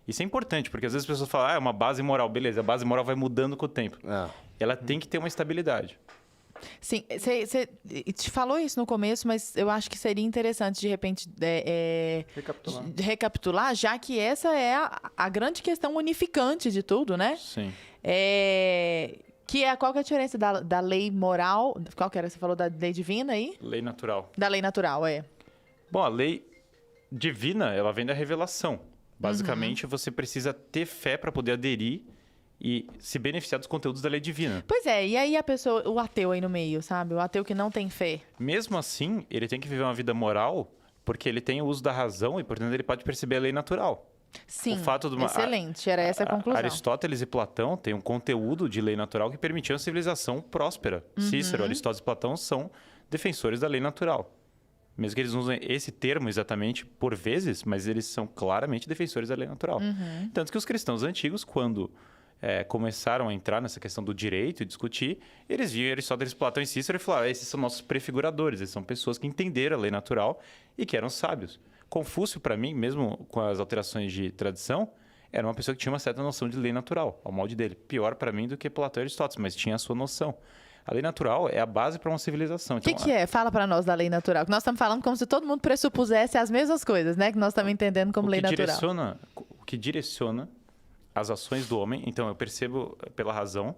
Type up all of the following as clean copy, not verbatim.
Isso é importante, porque às vezes as pessoas falam, é uma base moral. Beleza, a base moral vai mudando com o tempo. Ela tem que ter uma estabilidade. Sim, você te falou isso no começo, mas eu acho que seria interessante, de repente, recapitular, já que essa é a grande questão unificante de tudo, né? Sim. Qual que é a diferença da lei moral? Qual que era? Você falou da lei divina aí? Lei natural. Da lei natural, Bom, a lei divina, ela vem da revelação. Basicamente, você precisa ter fé para poder aderir e se beneficiar dos conteúdos da lei divina. Pois é, e aí a pessoa, o ateu aí no meio, sabe? O ateu que não tem fé. Mesmo assim, ele tem que viver uma vida moral, porque ele tem o uso da razão e, portanto, ele pode perceber a lei natural. Sim, o fato de excelente, era essa a conclusão. Aristóteles e Platão têm um conteúdo de lei natural que permitia uma civilização próspera. Cícero, Aristóteles e Platão são defensores da lei natural. Mesmo que eles usem esse termo exatamente por vezes, mas eles são claramente defensores da lei natural. Tanto que os cristãos antigos, quando começaram a entrar nessa questão do direito e discutir, eles viam Aristóteles, Platão e Cícero e falaram, esses são nossos prefiguradores, eles são pessoas que entenderam a lei natural e que eram sábios. Confúcio, para mim, mesmo com as alterações de tradição, era uma pessoa que tinha uma certa noção de lei natural, ao molde dele. Pior para mim do que Platão e Aristóteles, mas tinha a sua noção. A lei natural é a base para uma civilização. O que é? Fala para nós da lei natural. Que nós estamos falando como se todo mundo pressupusesse as mesmas coisas, né? Que nós estamos entendendo como lei natural. O que direciona as ações do homem, então eu percebo pela razão,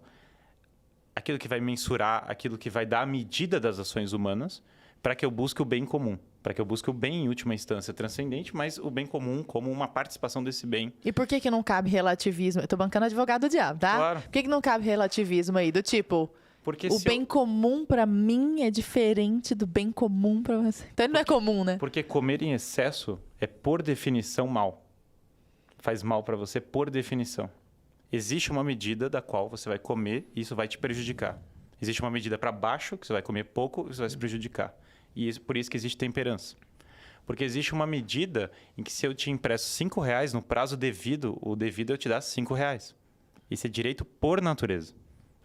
aquilo que vai mensurar, aquilo que vai dar a medida das ações humanas, para que eu busque o bem comum. Para que eu busque o bem, em última instância, transcendente, mas o bem comum como uma participação desse bem. E por que não cabe relativismo? Eu tô bancando advogado do diabo, tá? Claro. Por que não cabe relativismo aí? Do tipo, porque o bem comum para mim é diferente do bem comum para você. Então ele não é comum, né? Porque comer em excesso é, por definição, mal. Faz mal para você por definição. Existe uma medida da qual você vai comer e isso vai te prejudicar. Existe uma medida para baixo, que você vai comer pouco e isso vai se prejudicar. E por isso que existe temperança. Porque existe uma medida em que se eu te empresto R$5 no prazo devido, o devido eu te dar R$5. Isso é direito por natureza.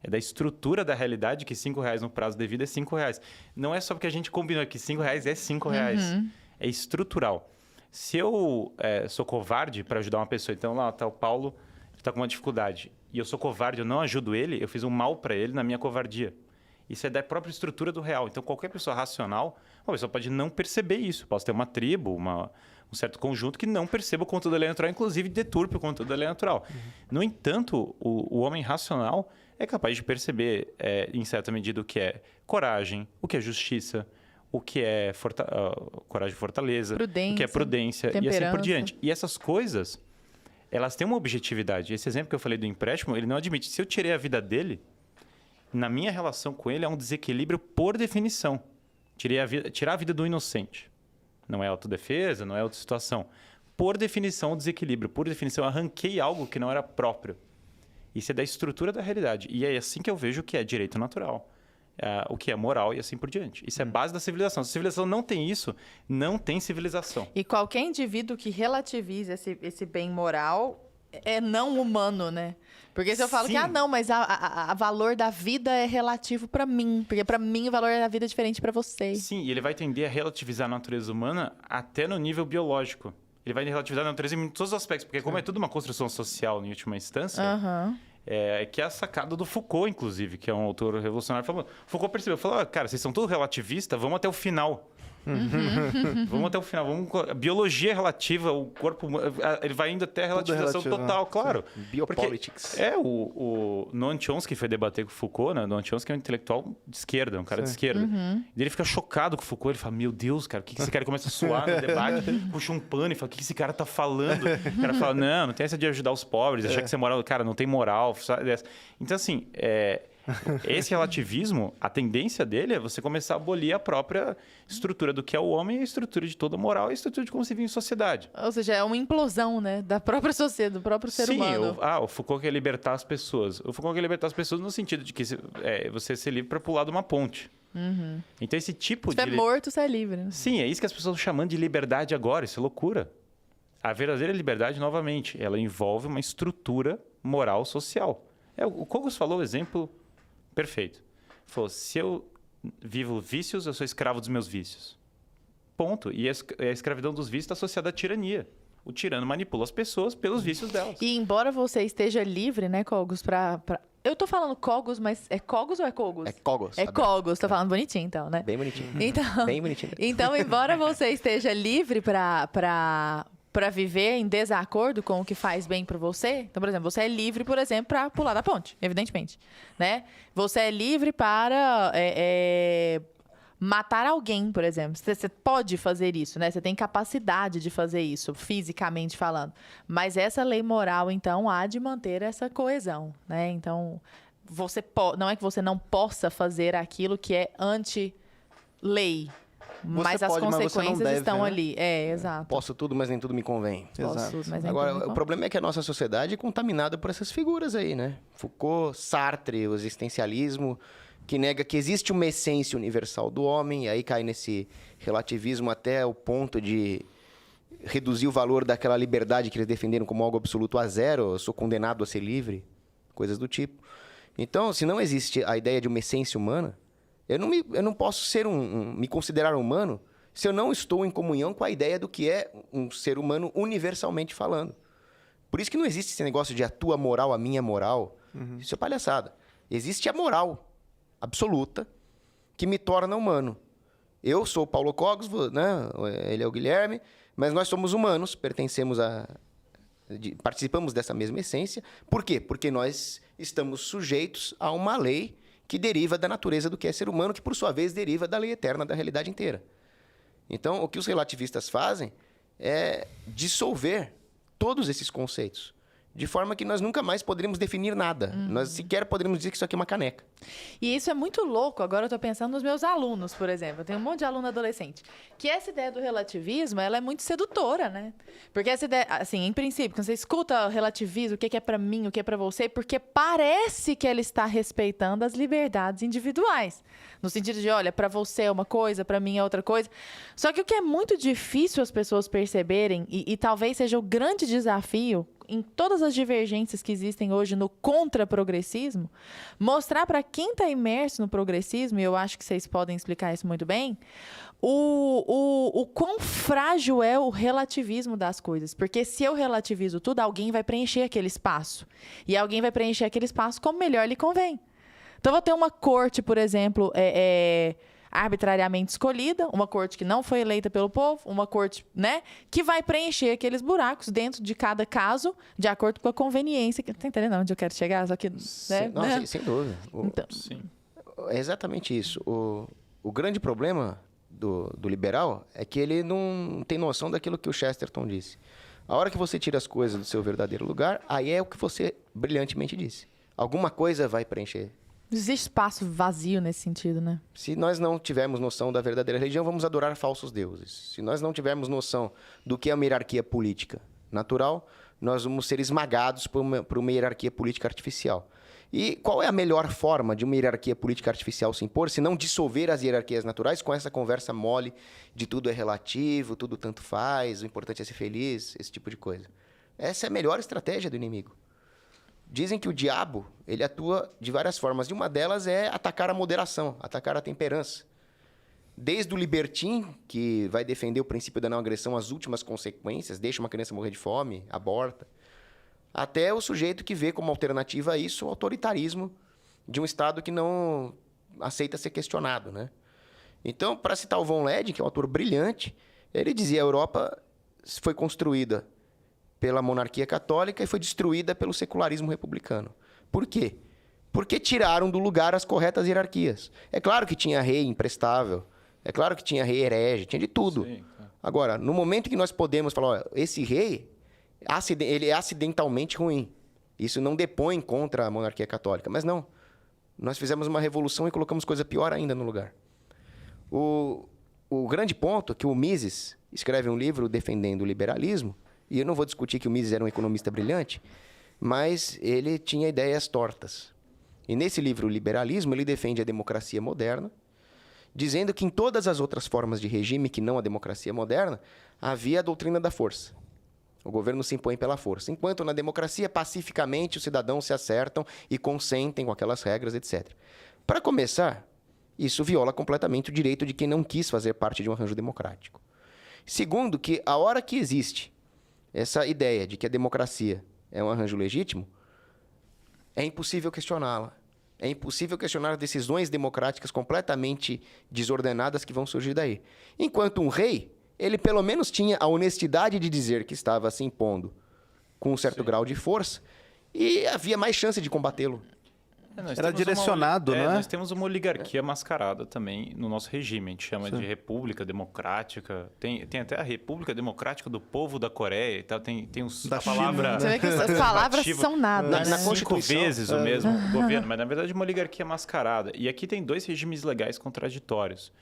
É da estrutura da realidade que R$5 no prazo devido é R$5. Não é só porque a gente combinou que R$5 é R$5. É estrutural. Se eu sou covarde para ajudar uma pessoa, então lá está o Paulo, está com uma dificuldade, e eu sou covarde, eu não ajudo ele, eu fiz um mal para ele na minha covardia. Isso é da própria estrutura do real. Então, qualquer pessoa racional, uma pessoa pode não perceber isso. Posso ter uma tribo, um certo conjunto que não perceba o conteúdo da lei natural, inclusive deturpe o conteúdo da lei natural. No entanto, o homem racional é capaz de perceber, em certa medida, o que é coragem, o que é justiça, o que é coragem e fortaleza, o que é prudência e assim por diante. E essas coisas, elas têm uma objetividade. Esse exemplo que eu falei do empréstimo, ele não admite. Se eu tirei a vida dele, na minha relação com ele é um desequilíbrio por definição. Tirar a vida do inocente. Não é autodefesa, não é outra situação. Por definição, o desequilíbrio. Por definição, eu arranquei algo que não era próprio. Isso é da estrutura da realidade. E é assim que eu vejo o que é direito natural. O que é moral e assim por diante. Isso é base da civilização. Se a civilização não tem isso, não tem civilização. E qualquer indivíduo que relativize esse bem moral é não humano, né? Porque se eu falo que, não, mas a valor da vida é relativo para mim. Porque para mim o valor da vida é diferente para você. Sim, e ele vai tender a relativizar a natureza humana até no nível biológico. Ele vai relativizar a natureza em todos os aspectos. Porque como é tudo uma construção social, em última instância... que é a sacada do Foucault, inclusive, que é um autor revolucionário. Foucault percebeu, falou, cara, vocês são tudo relativistas, vamos até o final. Vamos até o final. A biologia é relativa, o corpo... Ele vai indo até a relativização total, claro. Biopolitics. O Noam Chomsky foi debater com o Foucault, né? Noam Chomsky é um intelectual de esquerda, um cara de esquerda. E ele fica chocado com o Foucault, ele fala, meu Deus, cara, o que esse cara começa a suar no debate, puxa um pano e fala, o que esse cara tá falando? O cara fala, não tem essa de ajudar os pobres, achar que você é moral. Cara, não tem moral. Então, assim... Esse relativismo, a tendência dele é você começar a abolir a própria estrutura do que é o homem, a estrutura de toda a moral e a estrutura de como se vive em sociedade. Ou seja, é uma implosão, né? Da própria sociedade, do próprio ser humano. O Foucault quer libertar as pessoas. O Foucault quer libertar as pessoas no sentido de que você ser livre para pular de uma ponte. Então esse tipo de... Se é morto, você é livre. Né? Sim, é isso que as pessoas estão chamando de liberdade agora. Isso é loucura. A verdadeira liberdade, novamente, ela envolve uma estrutura moral social. O Kogos falou o exemplo... Perfeito. Falou, se eu vivo vícios, eu sou escravo dos meus vícios. Ponto. E a escravidão dos vícios está associada à tirania. O tirano manipula as pessoas pelos vícios delas. E embora você esteja livre, né, Cogos, pra... Eu tô falando Cogos, mas é Cogos ou é Cogos? É Cogos. É Cogos, tô falando bonitinho então, né? Bem bonitinho. Então, Bem bonitinho. Então, embora você esteja livre para viver em desacordo com o que faz bem para você, então, por exemplo, você é livre, por exemplo, para pular da ponte, evidentemente, né? Você é livre para matar alguém, por exemplo. Você pode fazer isso, né? Você tem capacidade de fazer isso, fisicamente falando. Mas essa lei moral, então, há de manter essa coesão, né? Então, não é que você não possa fazer aquilo que é anti-lei, mas as consequências estão ali. Exato. Posso tudo, mas nem tudo me convém. Posso tudo, mas nem Agora, tudo me o convém. problema é que a nossa sociedade é contaminada por essas figuras aí, né? Foucault, Sartre, o existencialismo, que nega que existe uma essência universal do homem, e aí cai nesse relativismo até o ponto de reduzir o valor daquela liberdade que eles defenderam como algo absoluto a zero. Eu sou condenado a ser livre, coisas do tipo. Então, se não existe a ideia de uma essência humana, eu não posso ser me considerar humano se eu não estou em comunhão com a ideia do que é um ser humano universalmente falando. Por isso que não existe esse negócio de a tua moral, a minha moral. Isso é palhaçada. Existe a moral absoluta que me torna humano. Eu sou o Paulo Cogos, né? Ele é o Guilherme, mas nós somos humanos, participamos dessa mesma essência. Por quê? Porque nós estamos sujeitos a uma lei que deriva da natureza do que é ser humano, que por sua vez deriva da lei eterna da realidade inteira. Então, o que os relativistas fazem é dissolver todos esses conceitos, de forma que nós nunca mais poderíamos definir nada. Nós sequer poderíamos dizer que isso aqui é uma caneca. E isso é muito louco. Agora eu tô pensando nos meus alunos, por exemplo. Eu tenho um monte de aluno adolescente. Que essa ideia do relativismo, ela é muito sedutora, né? Porque essa ideia, assim, em princípio, quando você escuta o relativismo, o que é pra mim, o que é pra você, porque parece que ela está respeitando as liberdades individuais. No sentido de, olha, pra você é uma coisa, pra mim é outra coisa. Só que o que é muito difícil as pessoas perceberem, e talvez seja o grande desafio em todas as divergências que existem hoje no contra-progressismo, mostrar para quem está imerso no progressismo, e eu acho que vocês podem explicar isso muito bem, o quão frágil é o relativismo das coisas. Porque se eu relativizo tudo, alguém vai preencher aquele espaço. E alguém vai preencher aquele espaço como melhor lhe convém. Então, vou ter uma corte, por exemplo, arbitrariamente escolhida, uma corte que não foi eleita pelo povo, uma corte, né, que vai preencher aqueles buracos dentro de cada caso, de acordo com a conveniência. Tá entendendo onde eu quero chegar? Só que, né? Sem dúvida. Então, Sim. É exatamente isso. O grande problema do liberal é que ele não tem noção daquilo que o Chesterton disse. A hora que você tira as coisas do seu verdadeiro lugar, aí é o que você brilhantemente disse. Alguma coisa vai preencher. Existe espaço vazio nesse sentido, né? Se nós não tivermos noção da verdadeira religião, vamos adorar falsos deuses. Se nós não tivermos noção do que é uma hierarquia política natural, nós vamos ser esmagados por uma hierarquia política artificial. E qual é a melhor forma de uma hierarquia política artificial se impor, se não dissolver as hierarquias naturais com essa conversa mole de tudo é relativo, tudo tanto faz, o importante é ser feliz, esse tipo de coisa? Essa é a melhor estratégia do inimigo. Dizem que o diabo, ele atua de várias formas. E uma delas é atacar a moderação, atacar a temperança. Desde o libertim, que vai defender o princípio da não agressão às últimas consequências, deixa uma criança morrer de fome, aborta, até o sujeito que vê como alternativa a isso o autoritarismo de um Estado que não aceita ser questionado, né? Então, para citar o Von Leyden, que é um autor brilhante, ele dizia que a Europa foi construída pela monarquia católica e foi destruída pelo secularismo republicano. Por quê? Porque tiraram do lugar as corretas hierarquias. É claro que tinha rei imprestável, é claro que tinha rei herege, tinha de tudo. Sim, claro. Agora, no momento que nós podemos falar, ó, esse rei, ele é acidentalmente ruim. Isso não depõe contra a monarquia católica. Mas não. Nós fizemos uma revolução e colocamos coisa pior ainda no lugar. O grande ponto é que o Mises escreve um livro defendendo o liberalismo, e eu não vou discutir que o Mises era um economista brilhante, mas ele tinha ideias tortas. E nesse livro, o Liberalismo, ele defende a democracia moderna, dizendo que em todas as outras formas de regime, que não a democracia moderna, havia a doutrina da força. O governo se impõe pela força. Enquanto na democracia, pacificamente, os cidadãos se acertam e consentem com aquelas regras, etc. Para começar, isso viola completamente o direito de quem não quis fazer parte de um arranjo democrático. Segundo, que a hora que existe essa ideia de que a democracia é um arranjo legítimo, é impossível questioná-la. É impossível questionar decisões democráticas completamente desordenadas que vão surgir daí. Enquanto um rei, ele pelo menos tinha a honestidade de dizer que estava se impondo com um certo grau de força e havia mais chance de combatê-lo. Era direcionado, não é? Nós temos uma oligarquia mascarada também no nosso regime. A gente chama de República Democrática. Tem até a República Democrática do Povo da Coreia e tal. Tem Da a palavra... Você vê que as palavras são nada, Na né? 5 vezes o mesmo governo, mas na verdade é uma oligarquia mascarada. E aqui tem 2 regimes legais contraditórios.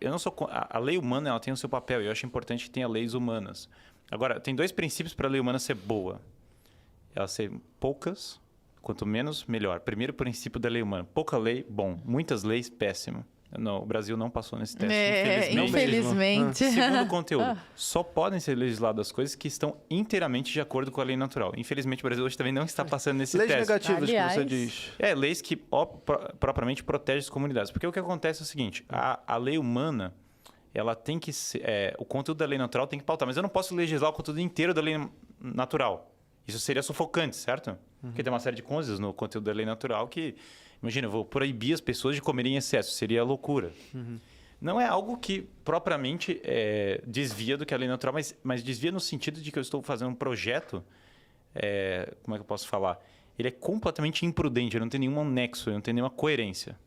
Eu não sou a lei humana, ela tem o seu papel e eu acho importante que tenha leis humanas. Agora, tem 2 princípios para a lei humana ser boa. Ela ser poucas, quanto menos, melhor. Primeiro princípio da lei humana. Pouca lei, bom. Muitas leis, péssimo. Não, o Brasil não passou nesse teste, Infelizmente. Segundo conteúdo, só podem ser legisladas coisas que estão inteiramente de acordo com a lei natural. Infelizmente, o Brasil hoje também não está passando nesse Leis teste. negativas que você Aliás, diz. Leis que propriamente protegem as comunidades. Porque o que acontece é o seguinte, a lei humana, ela tem que ser... o conteúdo da lei natural tem que pautar, mas eu não posso legislar o conteúdo inteiro da lei natural. Isso seria sufocante, certo? Porque tem uma série de coisas no conteúdo da lei natural que... Imagina, eu vou proibir as pessoas de comerem em excesso. Seria loucura. Não é algo que propriamente desvia do que é a lei natural, mas desvia no sentido de que eu estou fazendo um projeto... como é que eu posso falar? Ele é completamente imprudente, ele não tem nenhum nexo, ele não tem nenhuma coerência.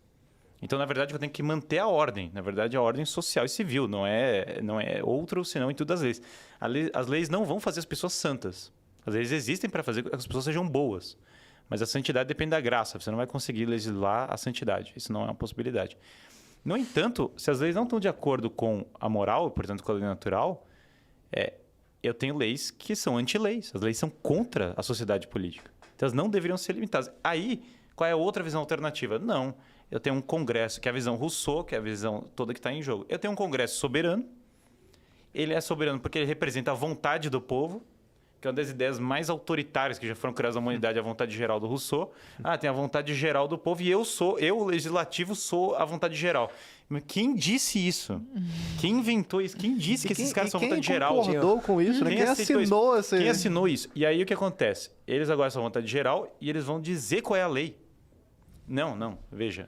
Então, na verdade, eu tenho que manter a ordem. Na verdade, a ordem social e civil. Não é outro senão em tudo as leis. As leis não vão fazer as pessoas santas. As leis existem para fazer com que as pessoas sejam boas. Mas a santidade depende da graça. Você não vai conseguir legislar a santidade. Isso não é uma possibilidade. No entanto, se as leis não estão de acordo com a moral, portanto com a lei natural, eu tenho leis que são anti-leis. As leis são contra a sociedade política. Então elas não deveriam ser limitadas. Aí, qual é a outra visão alternativa? Não. Eu tenho um Congresso, que é a visão Rousseau, que é a visão toda que está em jogo. Eu tenho um Congresso soberano. Ele é soberano porque ele representa a vontade do povo, que é uma das ideias mais autoritárias que já foram criadas na humanidade, a vontade geral do Rousseau. Tem a vontade geral do povo e eu, o legislativo, sou a vontade geral. Mas quem disse isso? Quem inventou isso? Quem disse que esses caras são a vontade geral? Quem concordou com isso? Né? Quem assinou esse... Quem assinou isso? E aí o que acontece? Eles agora são a vontade geral e eles vão dizer qual é a lei. Não. Veja.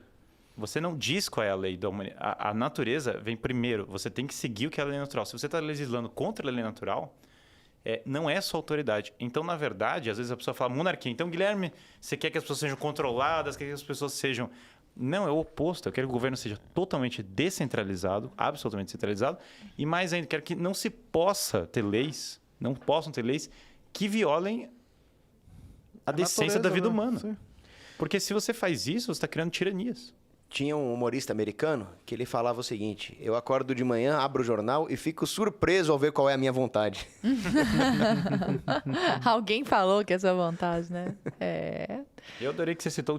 Você não diz qual é a lei da humanidade. A natureza vem primeiro. Você tem que seguir o que é a lei natural. Se você está legislando contra a lei natural... não é sua autoridade. Então, na verdade, às vezes a pessoa fala monarquia. Então, Guilherme, você quer que as pessoas sejam controladas, quer que as pessoas sejam... Não, é o oposto. Eu quero que o governo seja totalmente descentralizado, absolutamente descentralizado. E mais ainda, quero que não se possa ter leis, não possam ter leis que violem a decência da vida humana. Sim. Porque se você faz isso, você está criando tiranias. Tinha um humorista americano que ele falava o seguinte: eu acordo de manhã, abro o jornal e fico surpreso ao ver qual é a minha vontade. Alguém falou que é sua vontade, né? Eu adorei que você citou o